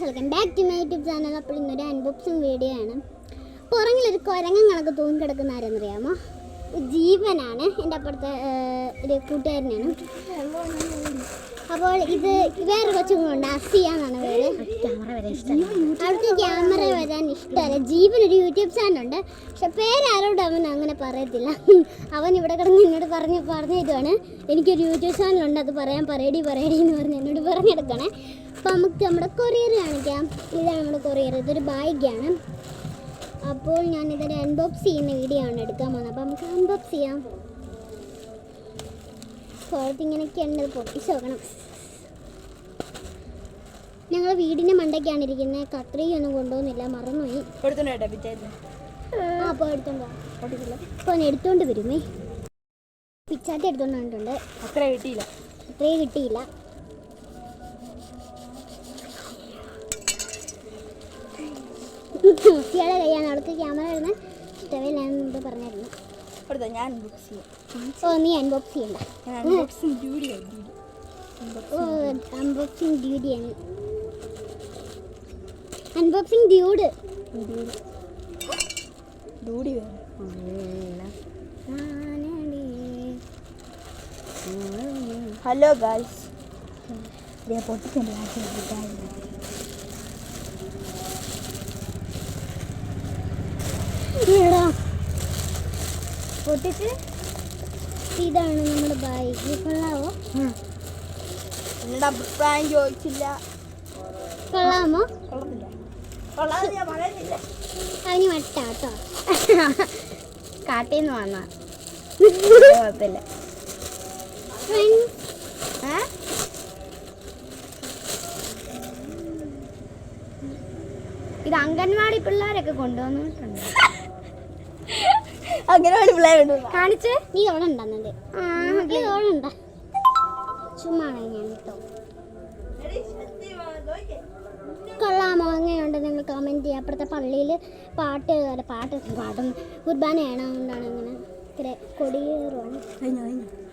Welcome back to my YouTube channel. അപ്പോൾ ഇന്നൊരു unboxing video ആണ്. പുറകിലൊരു കുരങ്ങൻ കണക്ക് തൂങ്ങി കിടക്കുന്ന ആരെന്നറിയാമോ? ജീവനാണ്, എൻ്റെ അപ്പുറത്തെ ഒരു കൂട്ടുകാരനാണ്. അപ്പോൾ ഇത് വേറെ കൊച്ചുങ്ങളുണ്ട്, അസിയ എന്നാണ് പേര്. അവർക്ക് ക്യാമറ വരാൻ ഇഷ്ടമല്ല. ജീവൻ ഒരു യൂട്യൂബ് ചാനലുണ്ട്, പക്ഷെ പേരാരോട് അവൻ അങ്ങനെ പറയത്തില്ല. അവൻ ഇവിടെ കിടന്ന് എന്നോട് പറഞ്ഞതാണ് എനിക്കൊരു യൂട്യൂബ് ചാനലുണ്ട്, അത് പറയടി എന്ന് പറഞ്ഞ് എന്നോട് പറഞ്ഞെടുക്കണേ. അപ്പോൾ നമുക്ക് നമ്മുടെ കൊറിയർ കാണിക്കാം. ഇതാണ് നമ്മുടെ കൊറിയർ. ഇതൊരു ബാഗാണ്. അപ്പോൾ ഞാനിതൊരു അൺബോക്സ് ചെയ്യുന്ന വീഡിയോ ആണ് എടുക്കാൻ പോകുന്നത്. അപ്പോൾ നമുക്ക് അൺബോക്സ് ചെയ്യാം. പുറത്തിങ്ങനെയൊക്കെ ഉണ്ട്, പൊട്ടിച്ച് നോക്കണം. ഞങ്ങൾ വീടിൻ്റെ മണ്ടയ്ക്കാണ് ഇരിക്കുന്നത്. കത്രിയൊന്നും കൊണ്ടുപോകുന്നില്ല, മറന്നുപോയി. അപ്പോൾ എടുത്തോണ്ടോ? അപ്പോൾ എടുത്തോണ്ട് വരുമേ. പിച്ചാത്തി എടുത്തോണ്ട് വന്നിട്ടുണ്ട്. അത്രയും കിട്ടിയില്ല. കുട്ടികളെ കയ്യാണ്. അവൾക്ക് ക്യാമറ ഇടുന്ന ഇഷ്ടമല്ല, ഞാൻ മുമ്പ് പറഞ്ഞായിരുന്നു. നീ അൺബോക്സ് ചെയ്യണ്ട. അൺബോക്സിങ് ഡ്യൂഡിയാണ്. Unboxing dude. ഹലോ ഗായ്സ്, പൊട്ടിച്ച് ഇതാണ് നമ്മുടെ ബാഗ്. കൊള്ളാവോ? എന്നോട് അഭിപ്രായം ചോദിച്ചില്ല. കൊള്ളാമോ? ഞാൻ പറയുന്നില്ല. അതിന് വട്ടാട്ടോ. കാട്ടിൽ നിന്ന് വന്ന കുഴപ്പമില്ല. ഇത് അംഗൻവാടി പിള്ളേരൊക്കെ കൊണ്ടുവന്നിട്ടുണ്ട്. അംഗൻവാടി പിള്ളേരുണ്ട്. കാണിച്ച് നീ ഓണം ഉണ്ടെന്നത്. ഓണം ഉണ്ട ചുമ്മാ ഞാൻ കേട്ടോ. കൊള്ളാമോ? അങ്ങനെയുണ്ട് നിങ്ങൾ കമൻറ്റ് ചെയ്യുക. അപ്പുറത്തെ പള്ളിയിൽ പാട്ടും കുർബാനയാണ്, അതുകൊണ്ടാണ് അങ്ങനെ ഇത്ര കൊടിയേറുവാണ്.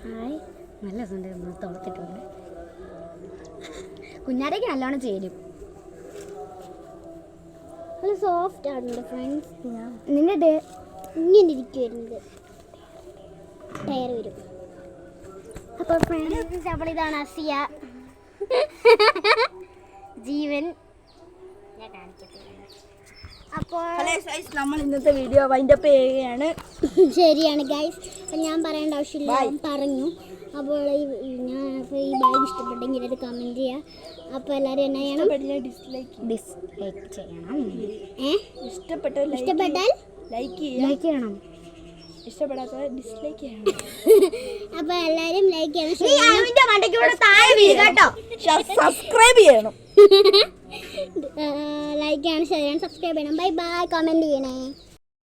ഹായ്, നല്ല സുന്ദരം തുളത്തിട്ടുണ്ട്. കുഞ്ഞാരയ്ക്ക് നല്ലോണം ചേരും. നല്ല സോഫ്റ്റ് ആണ് ഫ്രണ്ട്സ്. നിങ്ങളുടെ ഇങ്ങനെ ഇരിക്കുവായിരുന്നത് ടയർ വരും. അപ്പോൾ ഫ്രണ്ട്സ്, അപ്പോൾ ഇതാണ് അസിയ, ജീവൻ. ഞാൻ കാണിക്കത്തില്ല. അപ്പോൾ നമ്മൾ ഇന്നത്തെ വീഡിയോ വൈൻഡപ്പ് ചെയ്യുകയാണ്. ശരിയാണ് ഗൈസ്, ഞാൻ പറയേണ്ട ആവശ്യമില്ല, ഞാൻ പറഞ്ഞു. അപ്പോൾ ഈ ബാഗ് ഇഷ്ടപ്പെട്ടെങ്കിൽ അത് കമൻറ്റ് ചെയ്യുക. അപ്പോൾ എല്ലാവരും എന്നാ ചെയ്യണം? ഡിസ്ലൈക്ക് ചെയ്യണം. ഇഷ്ടപ്പെട്ടാൽ ലൈക്ക് ചെയ്യണം. ഇഷ്ടപ്പെടാത്ത ഡിസ്ലൈക്ക് ചെയ്യണം. അപ്പോൾ എല്ലാവരും ലൈക്ക് ചെയ്യണം, സബ്സ്ക്രൈബ് ചെയ്യണം. ലൈക്ക് ചെയ്യണം, ഷെയർ ചെയ്യണം, സബ്സ്ക്രൈബ് ചെയ്യണം. Bye bye. കമൻറ്റ് ചെയ്യണേ.